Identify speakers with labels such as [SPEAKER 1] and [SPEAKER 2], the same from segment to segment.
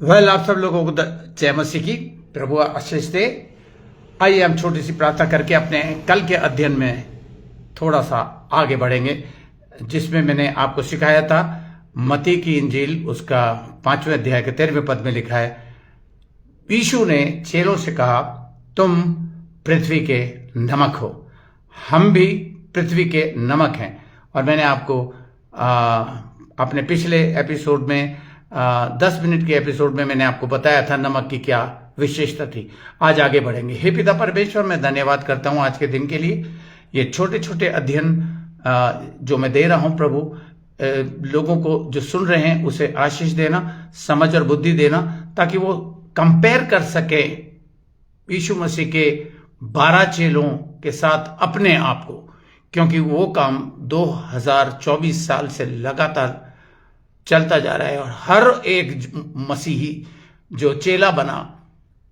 [SPEAKER 1] आप सब लोगों को जय मसीह की। प्रभु आशीष दे। आइए हम छोटी सी प्रार्थना करके अपने कल के अध्ययन में थोड़ा सा आगे बढ़ेंगे, जिसमें मैंने आपको सिखाया था मत्ती की इंजील उसका 5वें अध्याय के 13वें पद में लिखा है, यीशु ने चेलों से कहा, तुम पृथ्वी के नमक हो। हम भी पृथ्वी के नमक हैं। और मैंने आपको अपने पिछले एपिसोड में 10 मिनट के एपिसोड में मैंने आपको बताया था नमक की क्या विशेषता थी। आज आगे बढ़ेंगे। हे पिता परमेश्वर, मैं धन्यवाद करता हूं आज के दिन के लिए। ये छोटे छोटे अध्ययन जो मैं दे रहा हूं प्रभु, लोगों को जो सुन रहे हैं उसे आशीष देना, समझ और बुद्धि देना, ताकि वो कंपेयर कर सके यीशु मसीह के 12 चेलों के साथ अपने आप को, क्योंकि वो काम 2024 साल से लगातार चलता जा रहा है और हर एक मसीही जो चेला बना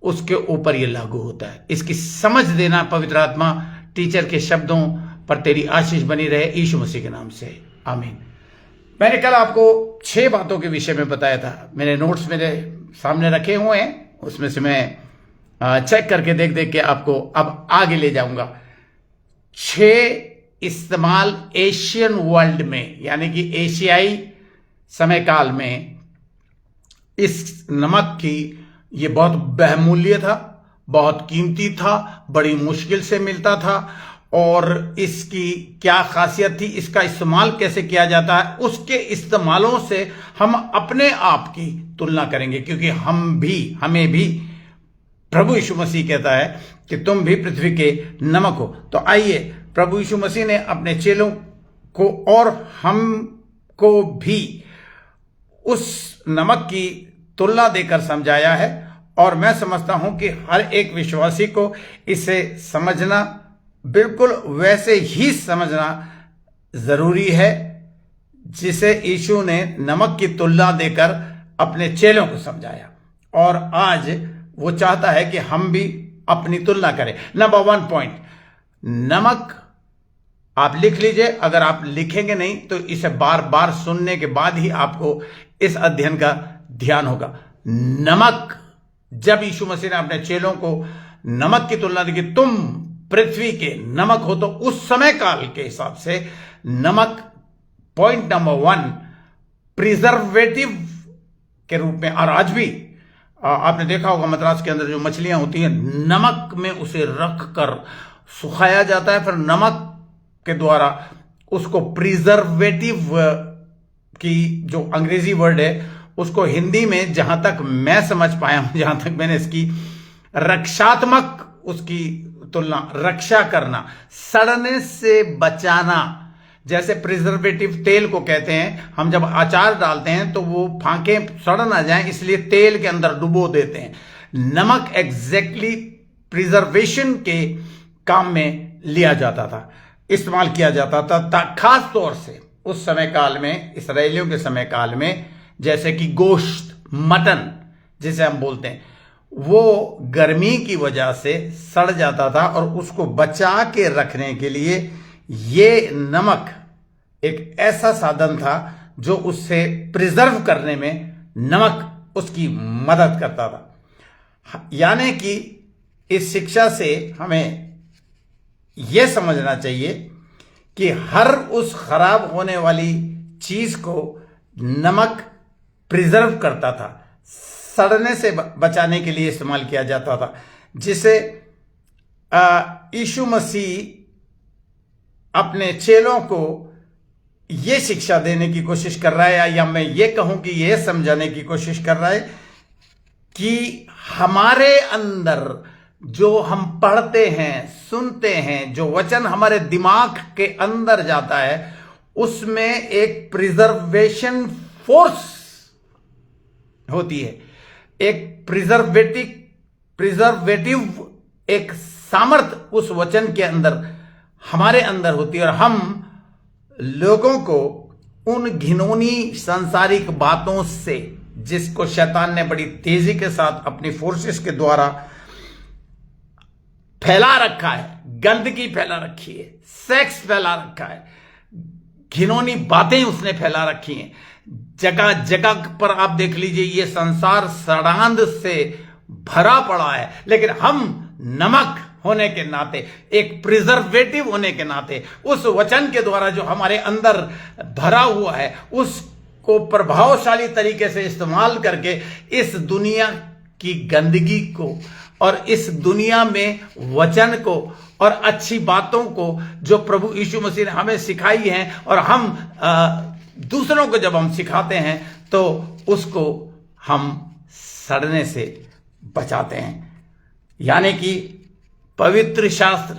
[SPEAKER 1] उसके ऊपर ये लागू होता है। इसकी समझ देना पवित्र आत्मा टीचर के शब्दों पर तेरी आशीष बनी रहे, यीशु मसीह के नाम से आमीन। मैंने कल आपको 6 बातों के विषय में बताया था। मेरे नोट्स मेरे सामने रखे हुए हैं, उसमें से मैं चेक करके देख देख के आपको अब आगे ले जाऊंगा। 6 इस्तेमाल एशियन वर्ल्ड में, यानी कि एशियाई समय काल में इस नमक की ये बहुत बहुमूल्य था, बहुत कीमती था, बड़ी मुश्किल से मिलता था। और इसकी क्या खासियत थी, इसका इस्तेमाल कैसे किया जाता है, उसके इस्तेमालों से हम अपने आप की तुलना करेंगे, क्योंकि हमें भी प्रभु यीशु मसीह कहता है कि तुम भी पृथ्वी के नमक हो। तो आइए, प्रभु यीशु मसीह ने अपने चेलों को और हमको भी उस नमक की तुलना देकर समझाया है। और मैं समझता हूं कि हर एक विश्वासी को इसे समझना, बिल्कुल वैसे ही समझना जरूरी है जिसे यीशु ने नमक की तुलना देकर अपने चेलों को समझाया। और आज वो चाहता है कि हम भी अपनी तुलना करें। नंबर 1 पॉइंट, नमक आप लिख लीजिए। अगर आप लिखेंगे नहीं तो इसे बार बार सुनने के बाद ही आपको इस अध्ययन का ध्यान होगा। नमक, जब यीशु मसीह ने अपने चेलों को नमक की तुलना दी कि तुम पृथ्वी के नमक हो, तो उस समय काल के हिसाब से नमक, पॉइंट नंबर 1, प्रिजर्वेटिव के रूप में। और आज भी आपने देखा होगा मद्रास के अंदर जो मछलियां होती हैं, नमक में उसे रख कर सुखाया जाता है, फिर नमक के द्वारा उसको प्रिजर्वेटिव की जो अंग्रेजी वर्ड है उसको हिंदी में, जहां तक मैं समझ पाया हूं, जहां तक मैंने इसकी रक्षात्मक उसकी तुलना, रक्षा करना, सड़ने से बचाना। जैसे प्रिजर्वेटिव तेल को कहते हैं, हम जब अचार डालते हैं तो वो फांके सड़ ना जाएं, इसलिए तेल के अंदर डुबो देते हैं। नमक एग्जैक्टली प्रिजर्वेशन के काम में लिया जाता था, इस्तेमाल किया जाता था। खास तौर से उस समय काल में, इसराइलियों के समय काल में, जैसे कि गोश्त, मटन जिसे हम बोलते हैं, वो गर्मी की वजह से सड़ जाता था और उसको बचा के रखने के लिए ये नमक एक ऐसा साधन था जो उससे प्रिजर्व करने में नमक उसकी मदद करता था। यानी कि इस शिक्षा से हमें यह समझना चाहिए कि हर उस खराब होने वाली चीज को नमक प्रिजर्व करता था, सड़ने से बचाने के लिए इस्तेमाल किया जाता था, जिसे यीशु मसीह अपने चेलों को यह शिक्षा देने की कोशिश कर रहा है, या मैं ये कहूं कि यह समझाने की कोशिश कर रहा है कि हमारे अंदर जो हम पढ़ते हैं, सुनते हैं, जो वचन हमारे दिमाग के अंदर जाता है, उसमें एक प्रिजर्वेशन फोर्स होती है, एक प्रिजर्वेटिव एक सामर्थ उस वचन के अंदर, हमारे अंदर होती है। और हम लोगों को उन घिनौनी सांसारिक बातों से, जिसको शैतान ने बड़ी तेजी के साथ अपनी फोर्सेस के द्वारा फैला रखा है, गंदगी फैला रखी है, सेक्स फैला रखा है, घिनौनी बातें उसने फैला रखी हैं। जगह जगह पर आप देख लीजिए, ये संसार सड़ांध से भरा पड़ा है, लेकिन हम नमक होने के नाते, एक प्रिजर्वेटिव होने के नाते, उस वचन के द्वारा जो हमारे अंदर भरा हुआ है उसको प्रभावशाली तरीके से इस्तेमाल करके इस दुनिया की गंदगी को और इस दुनिया में वचन को और अच्छी बातों को जो प्रभु यीशु मसीह ने हमें सिखाई हैं, और हम दूसरों को जब हम सिखाते हैं तो उसको हम सड़ने से बचाते हैं। यानी कि पवित्र शास्त्र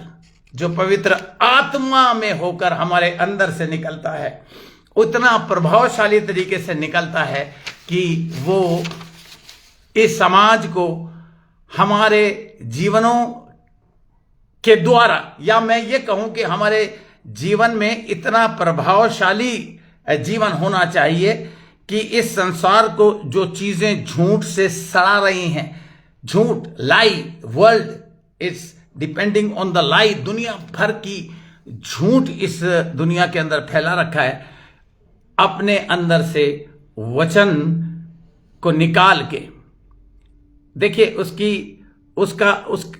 [SPEAKER 1] जो पवित्र आत्मा में होकर हमारे अंदर से निकलता है, उतना प्रभावशाली तरीके से निकलता है कि वो इस समाज को हमारे जीवनों के द्वारा, या मैं ये कहूं कि हमारे जीवन में इतना प्रभावशाली जीवन होना चाहिए कि इस संसार को जो चीजें झूठ से सड़ा रही हैं, झूठ, lie, world is depending on the lie, दुनिया भर की झूठ इस दुनिया के अंदर फैला रखा है, अपने अंदर से वचन को निकाल के देखिए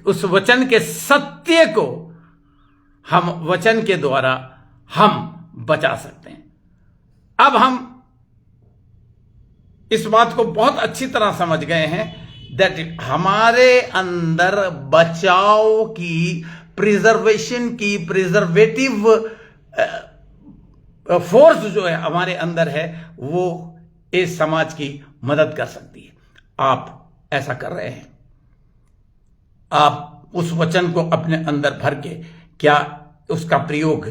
[SPEAKER 1] उस वचन के सत्य को हम वचन के द्वारा हम बचा सकते हैं। अब हम इस बात को बहुत अच्छी तरह समझ गए हैं दैट हमारे अंदर बचाव की, प्रिजर्वेशन की, प्रिजर्वेटिव फोर्स जो है हमारे अंदर है, वो इस समाज की मदद कर सकती है। आप ऐसा कर रहे हैं, आप उस वचन को अपने अंदर भर के क्या उसका प्रयोग,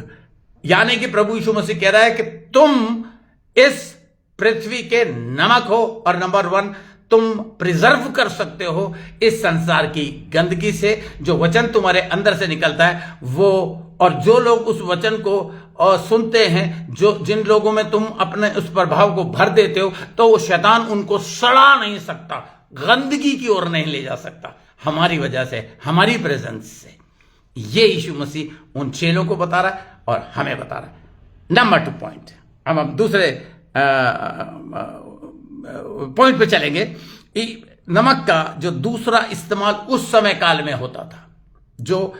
[SPEAKER 1] यानी कि प्रभु यीशु मसीह कह रहा है कि तुम इस पृथ्वी के नमक हो, और नंबर 1 तुम प्रिजर्व कर सकते हो इस संसार की गंदगी से। जो वचन तुम्हारे अंदर से निकलता है वो, और जो लोग उस वचन को सुनते हैं, जो जिन लोगों में तुम अपने उस प्रभाव को भर देते हो, तो वो शैतान उनको सड़ा नहीं सकता, गंदगी की ओर नहीं ले जा सकता हमारी वजह से, हमारी प्रेजेंस से। ये यीशु मसीह उन चेलों को बता रहा है और हमें बता रहा है। नंबर 2 पॉइंट, हम दूसरे पॉइंट पे चलेंगे। नमक का जो दूसरा इस्तेमाल उस समय काल में होता था, जो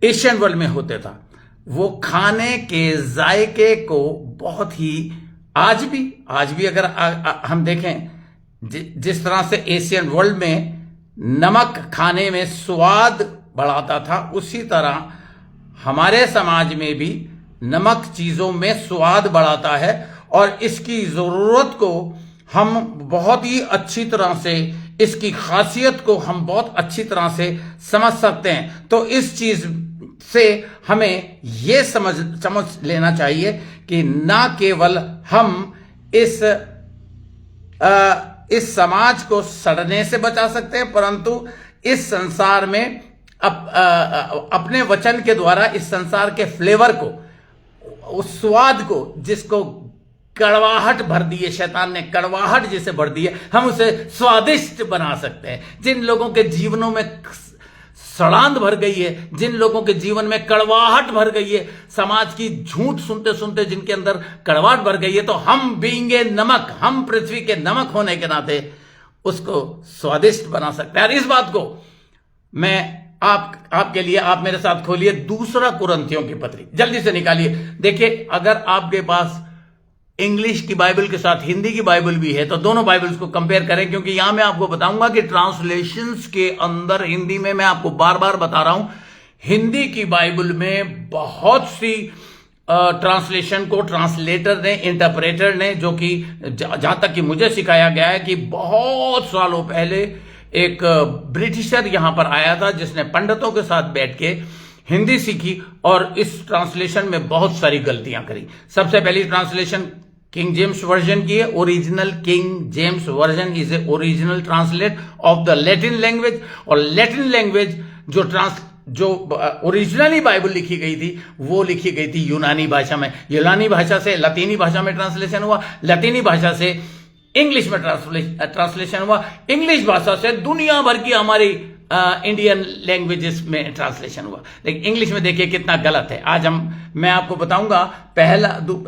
[SPEAKER 1] एशियन वर्ल्ड में होता था, वो खाने के जायके को बहुत ही, आज भी अगर हम देखें जिस तरह से एशियन वर्ल्ड में नमक खाने में स्वाद बढ़ाता था, उसी तरह हमारे समाज में भी नमक चीजों में स्वाद बढ़ाता है, और इसकी जरूरत को हम बहुत ही अच्छी तरह से, इसकी खासियत को हम बहुत अच्छी तरह से समझ सकते हैं। तो इस चीज से हमें यह समझ लेना चाहिए कि ना केवल हम इस समाज को सड़ने से बचा सकते हैं, परंतु इस संसार में अपने वचन के द्वारा इस संसार के फ्लेवर को, उस स्वाद को, जिसको कड़वाहट भर दी है, शैतान ने कड़वाहट जिसे भर दी है, हम उसे स्वादिष्ट बना सकते हैं। जिन लोगों के जीवनों में सड़ांध भर गई है, जिन लोगों के जीवन में कड़वाहट भर गई है, समाज की झूठ सुनते सुनते जिनके अंदर कड़वाहट भर गई है, तो हम बीइंग नमक, हम पृथ्वी के नमक होने के नाते उसको स्वादिष्ट बना सकते हैं। और इस बात को मैं आपके लिए, आप मेरे साथ खोलिए 2 कुरिन्थियों की पत्री, जल्दी से निकालिए। देखिए, अगर आपके पास इंग्लिश की बाइबल के साथ हिंदी की बाइबल भी है तो दोनों बाइबल्स को कंपेयर करें, क्योंकि यहां मैं आपको बताऊंगा कि ट्रांसलेशंस के अंदर हिंदी में, मैं आपको बार बार बता रहा हूं, हिंदी की बाइबल में बहुत सी ट्रांसलेशन को ट्रांसलेटर ने, इंटरप्रेटर ने, जो कि जहां तक कि मुझे सिखाया गया है कि बहुत सालों पहले एक ब्रिटिशर यहां पर आया था जिसने पंडितों के साथ बैठ के हिंदी सीखी और इस ट्रांसलेशन में बहुत सारी गलतियां करी। सबसे पहली ट्रांसलेशन किंग जेम्स वर्जन की है। Original king James version is a original translate of the Latin language, और लैटिन लैंग्वेज जो ओरिजिनली बाइबल लिखी गई थी वो लिखी गई थी यूनानी भाषा में। यूनानी भाषा से लतीनी भाषा में ट्रांसलेशन हुआ, लतीनी भाषा से इंग्लिश में ट्रांसलेशन हुआ, इंग्लिश भाषा से दुनिया भर की हमारी इंडियन लैंग्वेजेस में ट्रांसलेशन हुआ, लेकिन इंग्लिश में देखिए कितना गलत है। आज मैं आपको बताऊंगा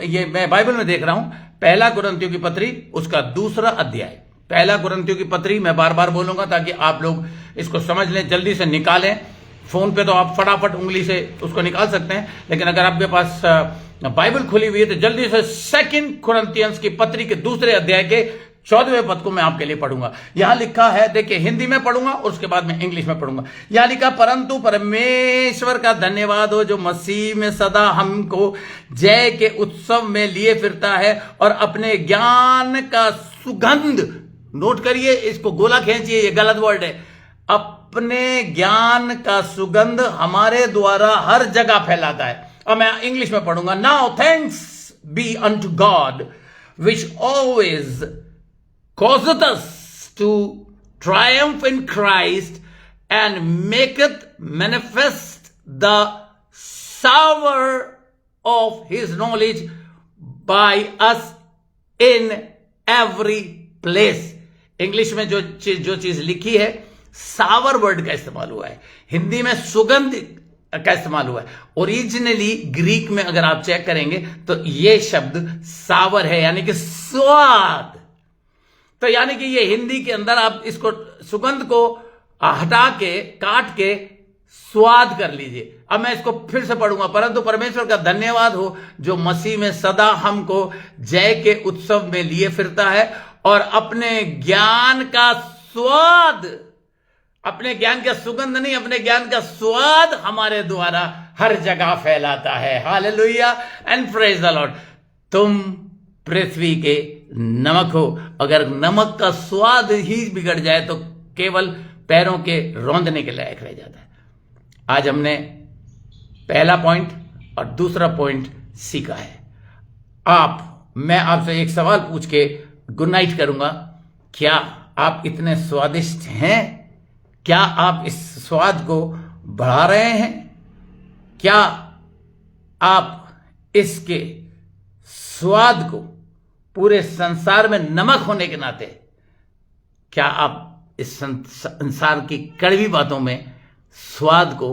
[SPEAKER 1] ये मैं बाइबल में देख रहा हूं, पहला कुरिन्थियों की पत्री उसका 2 अध्याय। पहला कुरिन्थियों की पत्री मैं बार बार बोलूंगा ताकि आप लोग इसको समझ लें, जल्दी से निकालें। फोन पे तो आप फटाफट उंगली से उसको निकाल सकते हैं, लेकिन अगर आपके पास बाइबल खुली हुई है तो जल्दी से 2 कुरिन्थियंस की पत्री के 2 अध्याय के 14वें पद को मैं आपके लिए पढ़ूंगा। यहां लिखा है, देखिए हिंदी में पढ़ूंगा और उसके बाद मैं इंग्लिश में पढ़ूंगा। यहां लिखा, परंतु परमेश्वर का धन्यवाद हो जो मसीह में सदा हमको जय के उत्सव में लिए फिरता है और अपने ज्ञान का सुगंध, नोट करिए इसको, गोला खींचिए, ये गलत वर्ड है, अपने ज्ञान का सुगंध हमारे द्वारा हर जगह फैलाता है। और मैं इंग्लिश में पढ़ूंगा। Now thanks be unto God which always causeth us to triumph in Christ and maketh manifest the savor of his knowledge by us in every place। English में जो चीज लिखी है, सावर वर्ड का इस्तेमाल हुआ है, हिंदी में सुगंध का इस्तेमाल हुआ है। ओरिजिनली ग्रीक में अगर आप चेक करेंगे तो यह शब्द सावर है, यानी कि स्वाद। तो यानी कि ये हिंदी के अंदर आप इसको सुगंध को हटा के काट के स्वाद कर लीजिए। अब मैं इसको फिर से पढ़ूंगा। परंतु परमेश्वर का धन्यवाद हो जो मसीह में सदा हमको जय के उत्सव में लिए फिरता है और अपने ज्ञान का स्वाद, अपने ज्ञान का सुगंध नहीं, अपने ज्ञान का स्वाद हमारे द्वारा हर जगह फैलाता है। Hallelujah and praise the Lord. तुम पृथ्वी के नमक हो। अगर नमक का स्वाद ही बिगड़ जाए तो केवल पैरों के रौंदने के लायक रह जाता है। आज हमने पहला पॉइंट और दूसरा पॉइंट सीखा है। मैं आपसे एक सवाल पूछ के गुड नाइट करूंगा। क्या आप इतने स्वादिष्ट हैं? क्या आप इस स्वाद को बढ़ा रहे हैं? क्या आप इसके स्वाद को पूरे संसार में नमक होने के नाते, क्या आप इस संसार की कड़वी बातों में स्वाद को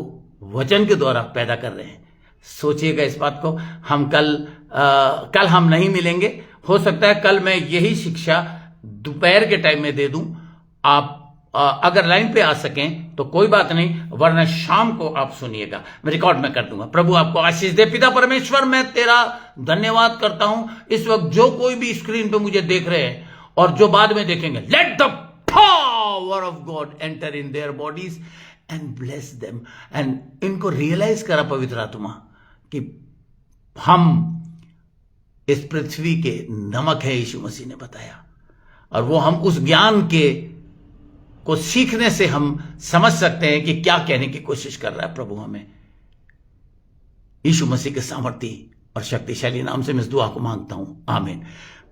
[SPEAKER 1] वचन के द्वारा पैदा कर रहे हैं? सोचिएगा इस बात को। हम कल हम नहीं मिलेंगे। हो सकता है कल मैं यही शिक्षा दोपहर के टाइम में दे दूं। आप अगर लाइन पे आ सकें तो कोई बात नहीं, वरना शाम को आप सुनिएगा, मैं रिकॉर्ड में कर दूंगा। प्रभु आपको आशीष दे। पिता परमेश्वर, मैं तेरा धन्यवाद करता हूं इस वक्त जो कोई भी स्क्रीन पे मुझे देख रहे हैं और जो बाद में देखेंगे, let the power of God enter in their bodies and bless them. And इनको रियलाइज करा पवित्र आत्मा कि हम इस पृथ्वी के नमक है, यीशु मसीह ने बताया, और वो हम उस ज्ञान को सीखने से हम समझ सकते हैं कि क्या कहने की कोशिश कर रहा है प्रभु हमें। यीशु मसीह के सामर्थ्य और शक्तिशाली नाम से मैं इस दुआ को मांगता हूं, आमीन।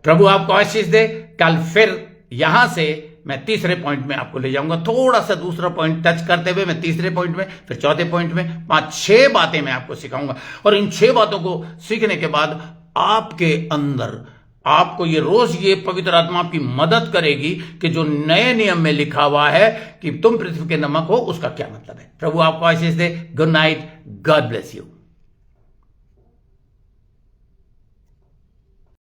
[SPEAKER 1] प्रभु आपको आशीष दे। कल फिर यहां से मैं तीसरे पॉइंट में आपको ले जाऊंगा। थोड़ा सा दूसरा पॉइंट टच करते हुए मैं तीसरे पॉइंट में, फिर चौथे पॉइंट में 5-6 बातें मैं आपको सिखाऊंगा। और इन 6 बातों को सीखने के बाद आपके अंदर आपको ये रोज ये पवित्र आत्मा आपकी मदद करेगी कि जो नए नियम में लिखा हुआ है कि तुम पृथ्वी के नमक हो, उसका क्या मतलब है। प्रभु आपको आशीष दे। Good night, God bless you.